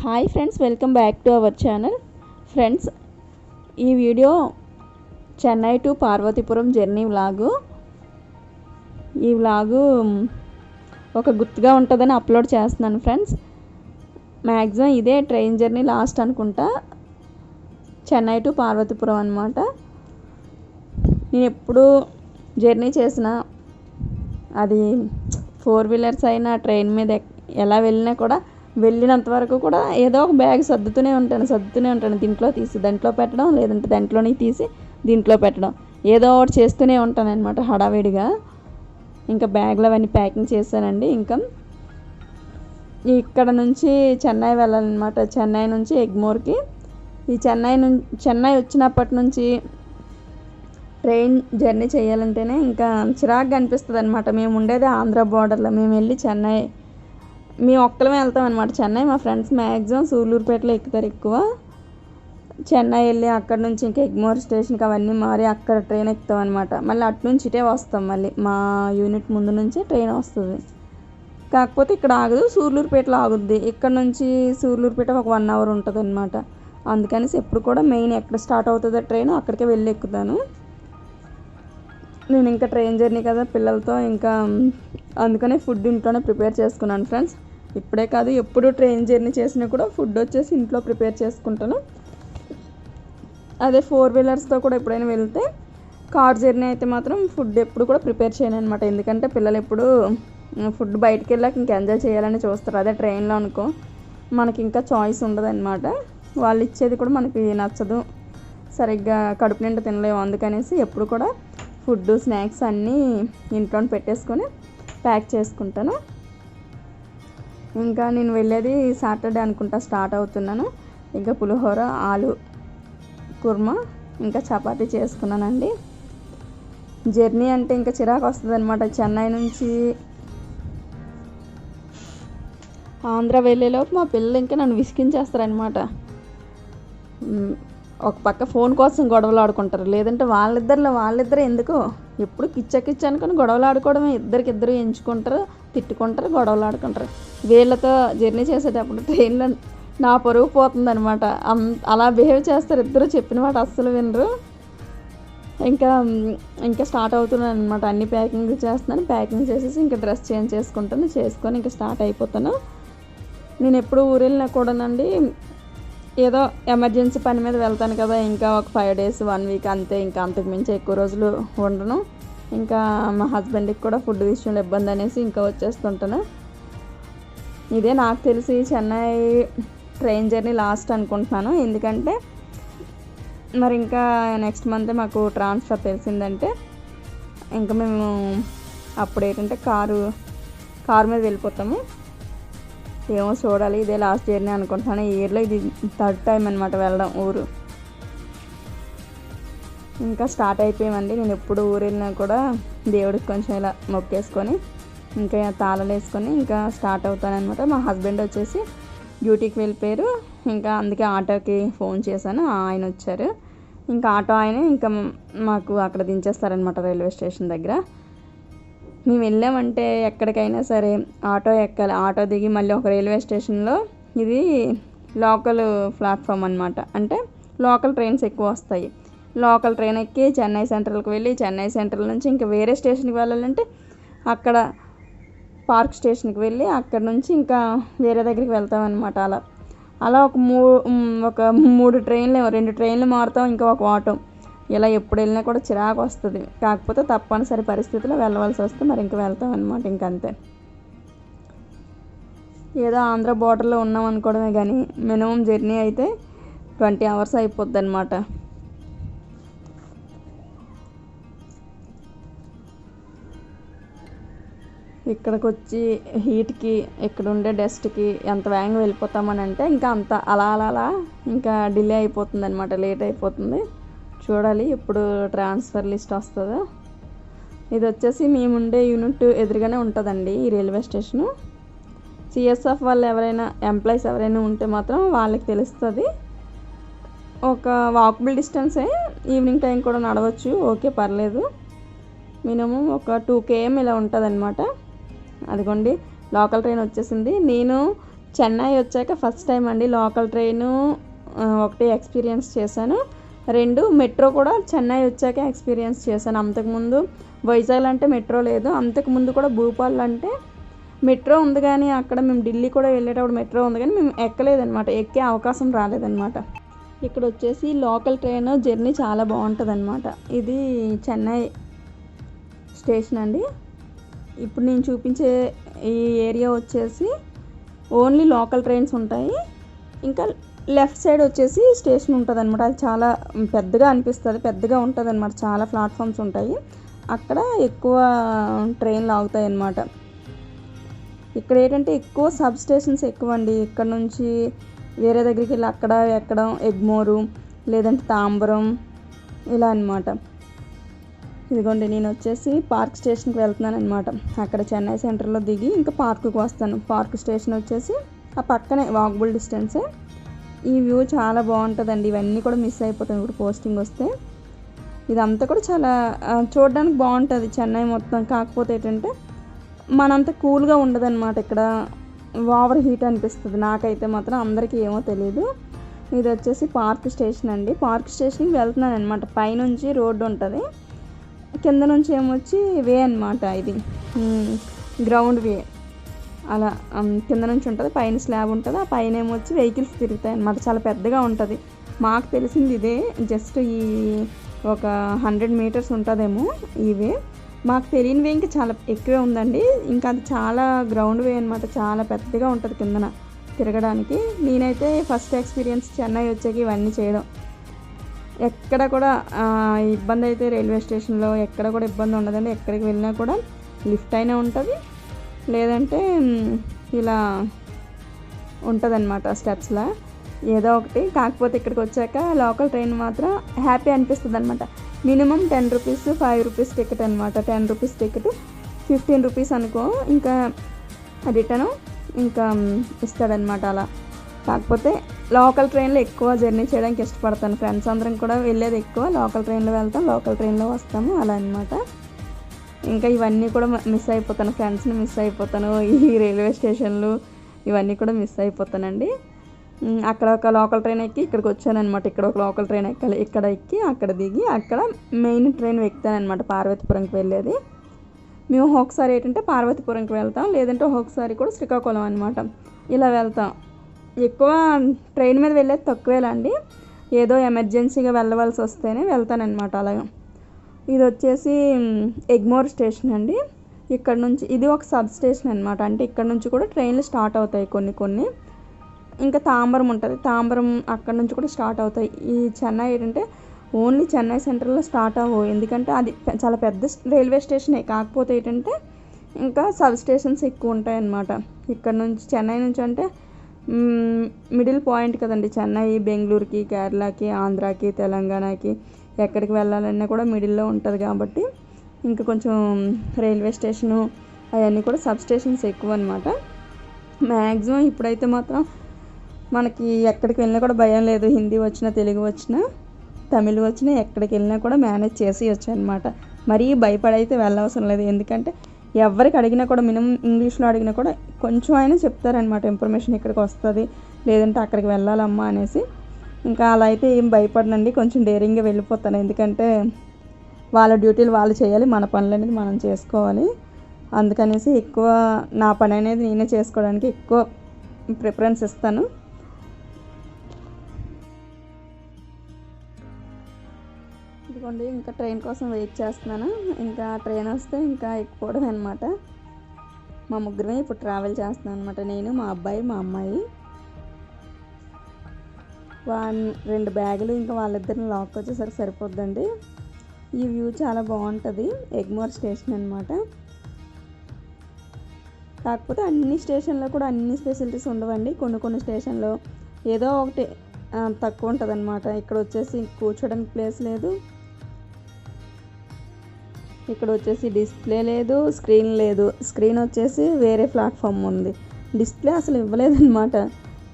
Hi friends, welcome back to our channel. Friends, ఈ video Chennai to Parvathipuram journey vlog. ఈ vlog ఒక గుర్తుగా ఉంటుందని అప్లోడ్ చేస్తున్నాను ఫ్రెండ్స్. మ్యాక్సిమం ఇదే ట్రైన్ జర్నీ లాస్ట్ అనుకుంటా, చెన్నై టు పార్వతీపురం అనమాట. నేను ఎప్పుడు జర్నీ చేసిన, అది 4 వీలర్స్ అయినా ట్రైన్ మీద ఎలా వెళ్ళినా కూడా, వెళ్ళినంత వరకు కూడా ఏదో ఒక బ్యాగ్ సర్దుతూనే ఉంటాను. దీంట్లో తీసి దాంట్లో పెట్టడం, లేదంటే దాంట్లోని తీసి దీంట్లో పెట్టడం, ఏదో ఒకటి చేస్తూనే ఉంటాను అనమాట హడావిడిగా. ఇంకా బ్యాగ్లో అవన్నీ ప్యాకింగ్ చేశానండి. ఇంకా ఇక్కడ నుంచి చెన్నై వెళ్ళాలన్నమాట. చెన్నై నుంచి ఎగ్మోర్కి. ఈ చెన్నై వచ్చినప్పటి నుంచి ట్రైన్ జర్నీ చేయాలంటేనే ఇంకా చిరాగ్గా అనిపిస్తుంది అనమాట. మేము ఉండేది ఆంధ్ర బోర్డర్లో. మేము వెళ్ళి చెన్నై, మేము ఒక్కలమే వెళ్తాం అనమాట చెన్నై. మా ఫ్రెండ్స్ మ్యాక్సిమం సూళ్ళూరుపేటలో ఎక్కుతారు ఎక్కువ. చెన్నై వెళ్ళి అక్కడ నుంచి ఇంకా ఎగ్మోర్ స్టేషన్కి అవన్నీ మారి అక్కడ ట్రైన్ ఎక్కుతాం అనమాట. మళ్ళీ అటు నుంచి ఇటే వస్తాం. మళ్ళీ మా యూనిట్ ముందు నుంచే ట్రైన్ వస్తుంది. కాకపోతే ఇక్కడ ఆగదు, సూళ్ళూరుపేటలో ఆగుద్ది. ఇక్కడ నుంచి సూళ్ళూరుపేట ఒక 1 అవర్ ఉంటుంది అనమాట. అందుకనేసి ఎప్పుడు కూడా మెయిన్ ఎక్కడ స్టార్ట్ అవుతుందో ట్రైన్ అక్కడికే వెళ్ళి ఎక్కుతాను. నేను ఇంకా ట్రైన్ జర్నీ కదా పిల్లలతో, ఇంకా అందుకనే ఫుడ్ ఇంట్లోనే ప్రిపేర్ చేసుకున్నాను ఫ్రెండ్స్. ఇప్పుడే కాదు, ఎప్పుడు ట్రైన్ జర్నీ చేసినా కూడా ఫుడ్ వచ్చేసి ఇంట్లో ప్రిపేర్ చేసుకుంటాను. అదే 4 వీలర్స్తో కూడా ఎప్పుడైనా వెళ్తే, కార్ జర్నీ అయితే మాత్రం ఫుడ్ ఎప్పుడు కూడా ప్రిపేర్ చేయను అనమాట. ఎందుకంటే పిల్లలు ఎప్పుడు ఫుడ్ బయటికి వెళ్ళాక ఇంకా ఎంజాయ్ చేయాలని చూస్తారు. అదే ట్రైన్లో అనుకో మనకి ఇంకా చాయిస్ ఉండదు అనమాట. వాళ్ళు ఇచ్చేది కూడా మనకి నచ్చదు, సరిగ్గా కడుపు నిండా తినలేము. అందుకనేసి ఎప్పుడు కూడా ఫుడ్, స్నాక్స్ అన్నీ ఇంట్లో పెట్టేసుకొని ప్యాక్ చేసుకుంటాను. ఇంకా నేను వెళ్ళేది సాటర్డే అనుకుంటా స్టార్ట్ అవుతున్నాను. ఇంకా పులిహోర, ఆలు కుర్మా, ఇంకా చపాతీ చేసుకున్నానండి. జర్నీ అంటే ఇంకా చిరాకు వస్తుంది అనమాట. చెన్నై నుంచి ఆంధ్ర వెళ్ళేలోపు మా పిల్లలు ఇంకా నన్ను విసిగించేస్తారనమాట. ఒక పక్క ఫోన్ కోసం గొడవలు ఆడుకుంటారు, లేదంటే వాళ్ళిద్దరు ఎందుకో ఎప్పుడు కిచ్చ అనుకుని గొడవలు ఆడుకోవడమే. ఇద్దరు ఎంచుకుంటారు, తిట్టుకుంటారు, గొడవలు ఆడుకుంటారు. వీళ్ళతో జర్నీ చేసేటప్పుడు ట్రైన్లో నా పరుగు పోతుంది అనమాట. అలా బిహేవ్ చేస్తారు ఇద్దరు, చెప్పిన మాట అస్సలు వినరు. ఇంకా స్టార్ట్ అవుతున్నాను అనమాట. అన్ని ప్యాకింగ్ చేస్తున్నాను. ప్యాకింగ్ చేసేసి ఇంకా డ్రెస్ చేంజ్ చేసుకొని ఇంకా స్టార్ట్ అయిపోతాను. నేను ఎప్పుడు ఊరు వెళ్ళినా కూడానండి, ఏదో ఎమర్జెన్సీ పని మీద వెళ్తాను కదా, ఇంకా ఒక 5 days 1 week అంతే. ఇంకా అంతకు మించి ఎక్కువ రోజులు ఉండను. ఇంకా మా హస్బెండ్కి కూడా ఫుడ్ విషయంలో ఇబ్బంది అనేసి ఇంకా వచ్చేస్తుంటాను. ఇదే నాకు తెలిసి చెన్నై ట్రైన్ జర్నీ లాస్ట్ అనుకుంటున్నాను. ఎందుకంటే మరి ఇంకా నెక్స్ట్ మంత్ మాకు ట్రాన్స్ఫర్ తెలిసిందంటే ఇంకా మేము అప్పుడు ఏంటంటే కారు మీద వెళ్ళిపోతాము. ఏమో చూడాలి. ఇదే లాస్ట్ జర్నీ అనుకుంటున్నాను. ఈ ఇయర్లో ఇది 3rd time అనమాట వెళ్ళడం ఊరు. ఇంకా స్టార్ట్ అయిపోయామండి. నేను ఎప్పుడు ఊరు వెళ్ళినా కూడా దేవుడికి కొంచెం ఇలా మొక్కేసుకొని ఇంకా తాళాలు వేసుకొని ఇంకా స్టార్ట్ అవుతాను అనమాట. మా హస్బెండ్ వచ్చేసి డ్యూటీకి వెళ్ళిపోయారు. ఇంకా అందుకే ఆటోకి ఫోన్ చేశాను, ఆయన వచ్చారు. ఇంకా ఆటో ఆయన ఇంకా మాకు అక్కడ దించేస్తారనమాట రైల్వే స్టేషన్ దగ్గర. మేము వెళ్ళామంటే ఎక్కడికైనా సరే ఆటో ఎక్కాలి. ఆటో దిగి మళ్ళీ ఒక రైల్వే స్టేషన్లో, ఇది లోకల్ ప్లాట్ఫామ్ అనమాట. అంటే లోకల్ ట్రైన్స్ ఎక్కువ వస్తాయి. లోకల్ ట్రైన్ ఎక్కి చెన్నై సెంట్రల్కి వెళ్ళి, చెన్నై సెంట్రల్ నుంచి ఇంకా వేరే స్టేషన్కి వెళ్ళాలంటే అక్కడ పార్క్ స్టేషన్కి వెళ్ళి, అక్కడ నుంచి ఇంకా వేరే దగ్గరికి వెళ్తామన్నమాట. అలా ఒక 3 ట్రైన్లు, 2 ట్రైన్లు మారుతాం, ఇంకా ఒక ఆటో. ఇలా ఎప్పుడు వెళ్ళినా కూడా చిరాకు వస్తుంది. కాకపోతే తప్పనిసరి పరిస్థితిలో వెళ్ళవలసి వస్తే మరి ఇంకా వెళ్తాం అనమాట. ఇంకంతే. ఏదో ఆంధ్ర బోర్డర్లో ఉన్నాం అనుకోవడమే కానీ మినిమం జర్నీ అయితే 20 hours అయిపోద్ది అనమాట. ఇక్కడికి వచ్చి హీట్కి, ఇక్కడ ఉండే డస్ట్కి ఎంత వేగంగా వెళ్ళిపోతామని అంటే ఇంకా అంత అలా ఇంకా డిలే అయిపోతుంది అనమాట. లేట్ అయిపోతుంది. చూడాలి ఎప్పుడు ట్రాన్స్ఫర్ లిస్ట్ వస్తుందో. ఇది వచ్చేసి మేముండే యూనిట్ ఎదురుగానే ఉంటుందండి ఈ రైల్వే స్టేషను. సిఎస్ఎఫ్ వాళ్ళు ఎవరైనా ఎంప్లాయీస్ ఎవరైనా ఉంటే మాత్రం వాళ్ళకి తెలుస్తుంది. ఒక వాకబుల్ డిస్టెన్సే, ఈవినింగ్ టైం కూడా నడవచ్చు, ఓకే పర్లేదు. మినిమం ఒక 2 km ఇలా ఉంటుంది అనమాట. అదిగోండి లోకల్ ట్రైన్ వచ్చేసింది. నేను చెన్నై వచ్చాక ఫస్ట్ టైం అండి లోకల్ ట్రైను ఒకటి ఎక్స్పీరియన్స్ చేశాను. 2 మెట్రో కూడా చెన్నై వచ్చాక ఎక్స్పీరియన్స్ చేశాను. అంతకుముందు వైజాగ్ అంటే మెట్రో లేదు. అంతకుముందు కూడా భూపాల్ అంటే మెట్రో ఉంది, కానీ అక్కడ మేము ఢిల్లీ కూడా వెళ్ళేటప్పుడు మెట్రో ఉంది, కానీ మేము ఎక్కలేదనమాట. ఎక్కే అవకాశం రాలేదనమాట. ఇక్కడ వచ్చేసి లోకల్ ట్రైన్ జర్నీ చాలా బాగుంటుందన్నమాట. ఇది చెన్నై స్టేషన్ అండి. ఇప్పుడు నేను చూపించే ఈ ఏరియా వచ్చేసి ఓన్లీ లోకల్ ట్రైన్స్ ఉంటాయి. ఇంకా లెఫ్ట్ సైడ్ వచ్చేసి స్టేషన్ ఉంటుంది అనమాట. అది చాలా పెద్దగా అనిపిస్తుంది, పెద్దగా ఉంటుంది అనమాట. చాలా ప్లాట్ఫామ్స్ ఉంటాయి. అక్కడ ఎక్కువ ట్రైన్లు ఆగుతాయి అన్నమాట. ఇక్కడ ఏంటంటే ఎక్కువ సబ్ స్టేషన్స్ ఎక్కువ అండి. ఇక్కడ నుంచి వేరే దగ్గరికి వెళ్ళి అక్కడ ఎక్కడం, ఎగ్మోరు లేదంటే తాంబరం ఇలా అనమాట. ఇదిగోండి నేను వచ్చేసి పార్క్ స్టేషన్కి వెళ్తున్నాను అనమాట. అక్కడ చెన్నై సెంటర్లో దిగి ఇంకా పార్కుకి వస్తాను. పార్క్ స్టేషన్ వచ్చేసి ఆ పక్కనే వాకబుల్ డిస్టెన్సే. ఈ వ్యూ చాలా బాగుంటుందండి. ఇవన్నీ కూడా మిస్ అయిపోతాను ఇప్పుడు పోస్టింగ్ వస్తే. ఇదంతా కూడా చాలా చూడడానికి బాగుంటుంది చెన్నై మొత్తం. కాకపోతే ఏంటంటే మనంత కూల్గా ఉండదన్నమాట. ఇక్కడ ఓవర్ హీట్ అనిపిస్తుంది నాకైతే మాత్రం. అందరికీ ఏమో తెలియదు. ఇది వచ్చేసి పార్క్ స్టేషన్ అండి. పార్క్ స్టేషన్కి వెళ్తున్నాను అనమాట. పైనుంచి రోడ్డు ఉంటుంది, కింద నుంచి ఏమొచ్చి వే అనమాట. ఇది గ్రౌండ్ వే అలా కింద నుంచి ఉంటుంది, పైన స్లాబ్ ఉంటుంది. ఆ పైన ఏమొచ్చి వెహికల్స్ తిరుగుతాయి అనమాట. చాలా పెద్దగా ఉంటుంది. మాకు తెలిసింది ఇదే. జస్ట్ ఈ ఒక 100 మీటర్స్ ఉంటుందేమో ఈ వే. మాకు తెలియనివే ఇంకా చాలా ఎక్కువే ఉందండి. ఇంకా అది చాలా గ్రౌండ్ వే అనమాట. చాలా పెద్దగా ఉంటుంది కిందన తిరగడానికి. నేనైతే ఫస్ట్ ఎక్స్పీరియన్స్ చెన్నై వచ్చాక ఇవన్నీ చేయడం. ఎక్కడ కూడా ఇబ్బంది అయితే రైల్వే స్టేషన్లో ఎక్కడ కూడా ఇబ్బంది ఉండదండి. ఎక్కడికి వెళ్ళినా కూడా లిఫ్ట్ అయినా ఉంటుంది, లేదంటే ఇలా ఉంటుంది అనమాట స్టెప్స్లా ఏదో ఒకటి. కాకపోతే ఇక్కడికి వచ్చాక లోకల్ ట్రైన్ మాత్రం హ్యాపీ అనిపిస్తుంది అనమాట. మినిమం 10 రూపీస్ 5 రూపీస్ టికెట్ అనమాట. 10 రూపీస్ టికెట్ 15 రూపీస్ అనుకో, ఇంకా రిటర్న్ ఇంకా ఇస్తాడనమాట అలా. కాకపోతే లోకల్ ట్రైన్లో ఎక్కువ జర్నీ చేయడానికి ఇష్టపడతాను. ఫ్రెండ్స్ అందరం కూడా వెళ్ళేది ఎక్కువ లోకల్ ట్రైన్లో వెళ్తాం, లోకల్ ట్రైన్లో వస్తాము అలా అనమాట. ఇంకా ఇవన్నీ కూడా మిస్ అయిపోతాను. ఫ్రెండ్స్ని మిస్ అయిపోతాను. ఈ రైల్వే స్టేషన్లు ఇవన్నీ కూడా మిస్ అయిపోతానండి. అక్కడ ఒక లోకల్ ట్రైన్ ఎక్కి ఇక్కడికి వచ్చానమాట. ఇక్కడ ఒక లోకల్ ట్రైన్ ఎక్కాలి. ఇక్కడ ఎక్కి అక్కడ దిగి అక్కడ మెయిన్ ట్రైన్ ఎక్కుతానమాట పార్వతీపురంకి వెళ్ళేది. మేము ఒకసారి ఏంటంటే పార్వతీపురంకి వెళ్తాం, లేదంటే ఒకసారి కూడా శ్రీకాకుళం అనమాట. ఇలా వెళ్తాం. ఎక్కువ ట్రైన్ మీద వెళ్ళేది తక్కువేలాండి. ఏదో ఎమర్జెన్సీగా వెళ్ళవలసి వస్తేనే వెళ్తానమాట అలాగా. ఇది వచ్చేసి ఎగ్మోర్ స్టేషన్ అండి. ఇక్కడ నుంచి ఇది ఒక సబ్ స్టేషన్ అనమాట. అంటే ఇక్కడ నుంచి కూడా ట్రైన్లు స్టార్ట్ అవుతాయి కొన్ని. ఇంకా తాంబరం ఉంటుంది. తాంబరం అక్కడ నుంచి కూడా స్టార్ట్ అవుతాయి. ఈ చెన్నై ఏంటంటే ఓన్లీ చెన్నై సెంట్రల్లో స్టార్ట్ అవ్వవు, ఎందుకంటే అది చాలా పెద్ద రైల్వే స్టేషనే. కాకపోతే ఏంటంటే ఇంకా సబ్ స్టేషన్స్ ఎక్కువ ఉంటాయి అన్నమాట. ఇక్కడ నుంచి చెన్నై నుంచి అంటే మిడిల్ పాయింట్ కదండి చెన్నై. బెంగళూరుకి, కేరళకి, ఆంధ్రాకి, తెలంగాణకి ఎక్కడికి వెళ్ళాలన్నా కూడా మిడిల్లో ఉంటుంది. కాబట్టి ఇంకా కొంచెం రైల్వే స్టేషను అవన్నీ కూడా సబ్ స్టేషన్స్ ఎక్కువ అనమాట. మ్యాక్సిమం ఇప్పుడైతే మాత్రం మనకి ఎక్కడికి వెళ్ళినా కూడా భయం లేదు. హిందీ వచ్చినా, తెలుగు వచ్చినా, తమిళ్ వచ్చినా ఎక్కడికి వెళ్ళినా కూడా మేనేజ్ చేసి వచ్చాయన్నమాట. మరీ భయపడైతే వెళ్ళవసరం లేదు. ఎందుకంటే ఎవరికి అడిగినా కూడా మినిమం ఇంగ్లీష్లో అడిగినా కూడా కొంచెం అయినా చెప్తారనమాట ఇన్ఫర్మేషన్. ఇక్కడికి వస్తుంది లేదంటే అక్కడికి వెళ్ళాలమ్మా అనేసి. ఇంకా అలా అయితే ఏం భయపడనండి. కొంచెం డేరింగ్గా వెళ్ళిపోతాను. ఎందుకంటే వాళ్ళ డ్యూటీలు వాళ్ళు చేయాలి, మన పనులు అనేది మనం చేసుకోవాలి. అందుకనేసి ఎక్కువ నా పని అనేది నేనే చేసుకోవడానికి ఎక్కువ ప్రిఫరెన్స్ ఇస్తాను. ఇదిగోండి ఇంకా ట్రైన్ కోసం వెయిట్ చేస్తున్నాను. ఇంకా ట్రైన్ వస్తే ఇంకా ఎక్కిపోవడం అనమాట. మా ముగ్గురమే ఇప్పుడు ట్రావెల్ చేస్తున్నాను అనమాట. నేను, మా అబ్బాయి, మా అమ్మాయి. 2 బ్యాగులు ఇంకా వాళ్ళిద్దరిని లాక్ వచ్చేసరికి సరిపోద్దండి. ఈ వ్యూ చాలా బాగుంటుంది. ఎగ్మోర్ స్టేషన్ అనమాట. కాకపోతే అన్ని స్టేషన్లో కూడా అన్ని ఫెసిలిటీస్ ఉండవండి. కొన్ని స్టేషన్లో ఏదో ఒకటి తక్కువ ఉంటుంది అనమాట. ఇక్కడ వచ్చేసి కూర్చోడానికి ప్లేస్ లేదు, ఇక్కడ వచ్చేసి డిస్ప్లే లేదు, స్క్రీన్ లేదు. స్క్రీన్ వచ్చేసి వేరే ప్లాట్ఫామ్ ఉంది, డిస్ప్లే అసలు ఇవ్వలేదన్నమాట.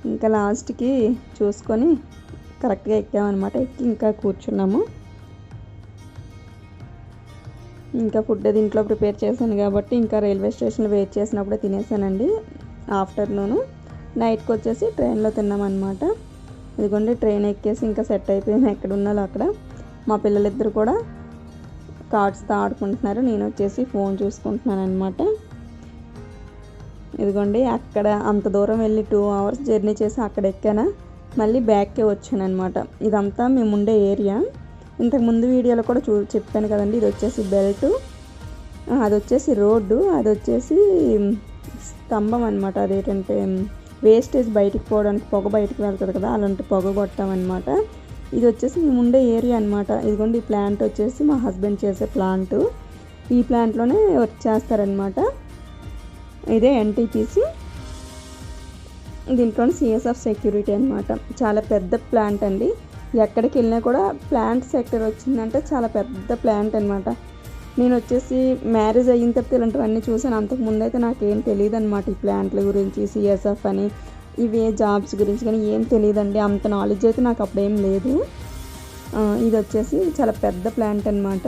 ఇంకా లాస్ట్కి చూసుకొని కరెక్ట్గా ఎక్కామన్నమాట. ఎక్కి ఇంకా కూర్చున్నాము. ఇంకా ఫుడ్ అది ఇంట్లో ప్రిపేర్ చేశాను కాబట్టి ఇంకా రైల్వే స్టేషన్లో వెయిట్ చేసినప్పుడే తినేసానండి ఆఫ్టర్నూను. నైట్కి వచ్చేసి ట్రైన్లో తిన్నామన్నమాట. ఇదిగోండి ట్రైన్ ఎక్కేసి ఇంకా సెట్ అయిపోయింది ఎక్కడ ఉన్నాలో అక్కడ. మా పిల్లలిద్దరు కూడా కార్డ్స్తో ఆడుకుంటున్నారు, నేను వచ్చేసి ఫోన్ చూసుకుంటున్నాను అనమాట. ఇదిగోండి అక్కడ అంత దూరం వెళ్ళి 2 hours జర్నీ చేసి అక్కడ ఎక్కానా, మళ్ళీ బ్యాక్కే వచ్చాను అనమాట. ఇదంతా మేము ఉండే ఏరియా. ఇంతకుముందు వీడియోలో కూడా చెప్పాను కదండి, ఇది వచ్చేసి బెల్ట్, అది వచ్చేసి రోడ్డు, అది వచ్చేసి స్తంభం అనమాట. అదేంటంటే వేస్టేజ్ బయటికి పోవడానికి పొగ బయటికి వెళ్తుంది కదా, అలాంటి పొగ కొట్టామన్నమాట. ఇది వచ్చేసి మేము ఉండే ఏరియా అనమాట. ఇదిగోండి ఈ ప్లాంట్ వచ్చేసి మా హస్బెండ్ చేసే ప్లాంట్. ఈ ప్లాంట్లోనే వర్క్ చేస్తారనమాట. ఇదే ఎన్టీపీసీ, దీంట్లోనే సిఎస్ఎఫ్ సెక్యూరిటీ అనమాట. చాలా పెద్ద ప్లాంట్ అండి. ఎక్కడికి వెళ్ళినా కూడా ప్లాంట్ సెక్టర్ వచ్చిందంటే చాలా పెద్ద ప్లాంట్ అనమాట. నేను వచ్చేసి మ్యారేజ్ అయిన తర్వాత ఇలాంటివన్నీ చూసాను. అంతకుముందు అయితే నాకేం తెలియదు అనమాట ఈ ప్లాంట్ల గురించి, సిఎస్ఎఫ్ అని, ఇవే జాబ్స్ గురించి కానీ ఏం తెలియదండి. అంత నాలెడ్జ్ అయితే నాకు అప్పుడేం లేదు. ఇది వచ్చేసి చాలా పెద్ద ప్లాంట్ అనమాట.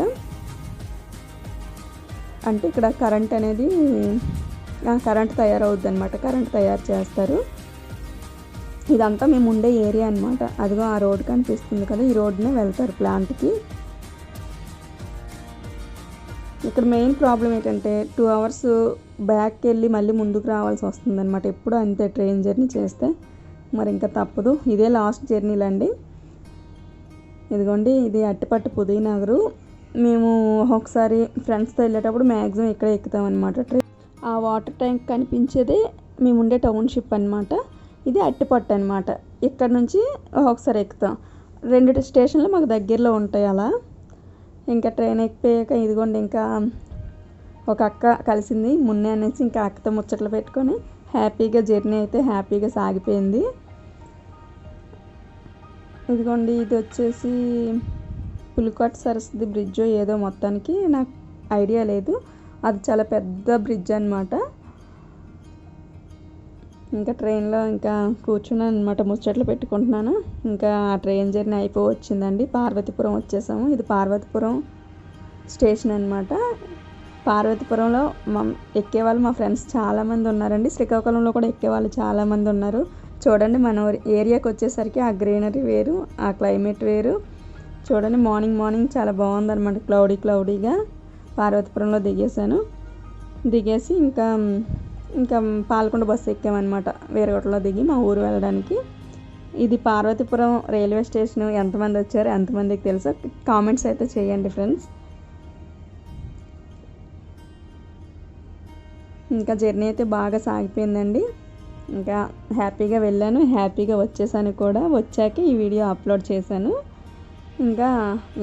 అంటే ఇక్కడ కరెంట్ అనేది కరెంట్ తయారవుద్ది అనమాట, కరెంట్ తయారు చేస్తారు. ఇదంతా మేము ఉండే ఏరియా అనమాట. అదిగో ఆ రోడ్ కనిపిస్తుంది కదా, ఈ రోడ్నే వెళ్తారు ప్లాంట్కి. ఇక్కడ మెయిన్ ప్రాబ్లం ఏంటంటే 2 hours బ్యాక్కి వెళ్ళి మళ్ళీ ముందుకు రావాల్సి వస్తుంది అనమాట. ఎప్పుడు అంతే ట్రైన్ జర్నీ చేస్తే, మరి ఇంకా తప్పదు. ఇదే లాస్ట్ జర్నీలండి. ఇదిగోండి ఇది అట్టిపట్టు పుదీనగరు. మేము ఒకసారి ఫ్రెండ్స్తో వెళ్ళేటప్పుడు మ్యాక్సిమం ఇక్కడే ఎక్కుతాం అనమాట ట్రైన్. ఆ వాటర్ ట్యాంక్ కనిపించేదే మేము ఉండే టౌన్షిప్ అనమాట. ఇది అట్టిపట్టు అనమాట. ఇక్కడ నుంచి ఒకసారి ఎక్కుతాం. 2 స్టేషన్లు మాకు దగ్గరలో ఉంటాయి అలా. ఇంకా ట్రైన్ ఎక్కిపోయాక ఇదిగోండి ఇంకా ఒక అక్క కలిసింది మున్నే అనేసి, ఇంకా అక్కతో ముచ్చట్లు పెట్టుకొని హ్యాపీగా జర్నీ అయితే హ్యాపీగా సాగిపోయింది. ఇదిగోండి ఇది వచ్చేసి పులికాట్ సరస్వతి బ్రిడ్జ్ ఏదో, మొత్తానికి నాకు ఐడియా లేదు. అది చాలా పెద్ద బ్రిడ్జ్ అనమాట. ఇంకా ట్రైన్లో ఇంకా కూర్చున్నాను అనమాట, ముచ్చట్లు పెట్టుకుంటున్నాను. ఇంకా ఆ ట్రైన్ జర్నీ అయిపోవచ్చిందండి. పార్వతీపురం వచ్చేసాము. ఇది పార్వతీపురం స్టేషన్ అనమాట. పార్వతీపురంలో ఎక్కేవాళ్ళు మా ఫ్రెండ్స్ చాలామంది ఉన్నారండి. శ్రీకాకుళంలో కూడా ఎక్కేవాళ్ళు చాలామంది ఉన్నారు. చూడండి మన ఏరియాకి వచ్చేసరికి ఆ గ్రీనరీ వేరు, ఆ క్లైమేట్ వేరు. చూడండి మార్నింగ్ చాలా బాగుందన్నమాట, క్లౌడీగా. పార్వతీపురంలో దిగేసి ఇంకా పాలకొండ బస్సు ఎక్కామన్నమాట, వేరేగొట్టలో దిగి మా ఊరు వెళ్ళడానికి. ఇది పార్వతీపురం రైల్వే స్టేషన్. ఎంతమంది వచ్చారో ఎంతమందికి తెలుసో కామెంట్స్ అయితే చేయండి ఫ్రెండ్స్. ఇంకా జర్నీ అయితే బాగా సాగిపోయిందండి. ఇంకా హ్యాపీగా వెళ్ళాను, హ్యాపీగా వచ్చేసాను కూడా. వచ్చాక ఈ వీడియో అప్లోడ్ చేశాను. ఇంకా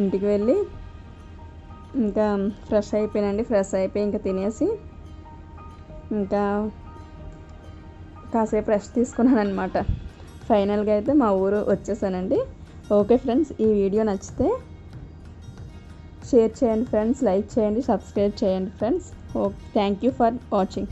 ఇంటికి వెళ్ళి ఇంకా ఫ్రెష్ అయిపోయానండి. ఫ్రెష్ అయిపోయి ఇంకా తినేసి ఇంకా కాసేపు రెస్ట్ తీసుకున్నాను అనమాట. ఫైనల్గా అయితే మా ఊరు వచ్చేసానండి. ఓకే ఫ్రెండ్స్, ఈ వీడియో నచ్చితే షేర్ చేయండి ఫ్రెండ్స్, లైక్ చేయండి, సబ్స్క్రైబ్ చేయండి friends. Thank you for watching.